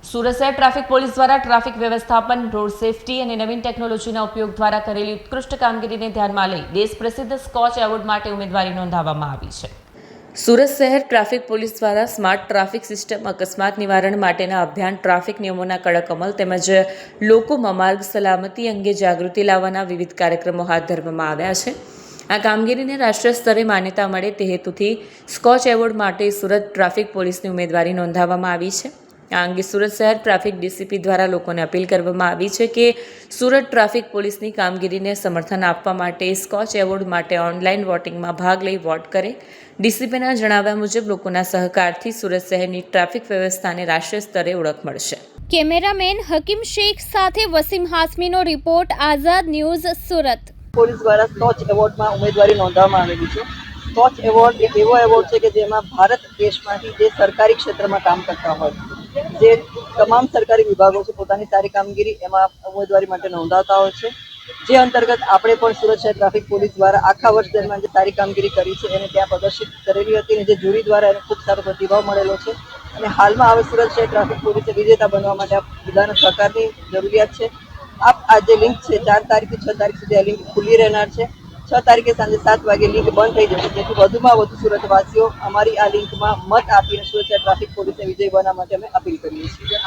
સુરત શહેર traffic police દ્વારા traffic વ્યવસ્થાપન, રોડ સેફટી અને નવીન ટેકનોલોજીના ઉપયોગ દ્વારા કરેલી ઉત્કૃષ્ટ કામગીરીને ધ્યાનમાં લઈ દેશ પ્રસિદ્ધ સ્કોચ એવોર્ડ માટે ઉમેદવારી નોંધાવવામાં આવી છે. સુરત શહેર ટ્રાફિક પોલીસ દ્વારા સ્માર્ટ ટ્રાફિક સિસ્ટમ, અકસ્માત નિવારણ માટેના અભિયાન, ટ્રાફિક નિયમોના કડક અમલ તેમજ લોકોમાં માર્ગ સલામતી અંગે જાગૃતિ લાવવાના વિવિધ કાર્યક્રમો હાથ ધરવામાં આવ્યા છે. આ કામગીરીને રાષ્ટ્રીય સ્તરે માન્યતા મળે તે હેતુથી સ્કોચ એવોર્ડ માટે સુરત ટ્રાફિક પોલીસની ઉમેદવારી નોંધાવવામાં આવી છે. આ અંગે સુરત શહેર ટ્રાફિક ડીસીપી દ્વારા લોકોને અપીલ કરવામાં આવી છે કે સુરત ટ્રાફિક પોલીસની કામગીરીને સમર્થન આપવા માટે સ્કોચ એવોર્ડ માટે ઓનલાઈન વોટિંગમાં ભાગ લઈ વોટ કરે. ડીસીપીના જણાવ્યા મુજબ લોકોના સહકારથી સુરત શહેરની ટ્રાફિક વ્યવસ્થાને રાષ્ટ્રીય સ્તરે ઓળખ મળશે. કેમેરામેન હકીમ શેખ સાથે વસીમ હાસમીનો રિપોર્ટ, આઝાદ ન્યૂઝ, સુરત. પોલીસ દ્વારા સ્કોચ એવોર્ડમાં ઉમેદવારી નોંધવામાં આવેલી છે. સ્કોચ એવોર્ડ એક એવો એવોર્ડ છે કે જેમાં ભારત દેશમાંથી જે સરકારી ક્ષેત્રમાં કામ કરતા હોય, જે તમામ સરકારી વિભાગો છે, પોતાની સારી કામગીરી એમાં ઉમેદવારી માટે નોંધાવતા હોય છે. જે અંતર્ગત આપણે પણ સુરત શહેર ટ્રાફિક પોલીસ દ્વારા આખા વર્ષ દરમિયાન જે સારી કામગીરી કરી છે એને ત્યાં પ્રદર્શિત કરેલી હતી અને જે જ્યુરી દ્વારા એને ખૂબ સારો પ્રતિભાવ મળેલો છે. અને હાલમાં હવે સુરત શહેર ટ્રાફિક પોલીસે વિજેતા બનવા માટે આ બધાના સહકારની જરૂરિયાત છે. આ જે લિંક છે 4 તારીખથી 6 તારીખ સુધી આ લિંક ખુલ્લી રહેનાર છે. 6 તારીખે સાંજે 7 વાગે લિંક બંધ થઈ જશે, જેથી વધુમાં વધુ સુરતવાસીઓ અમારી આ લિંકમાં મત આપીને સુરત શહેર ટ્રાફિક પોલીસને વિજય બનાવવા માટે અમે અપીલ કરીએ છીએ.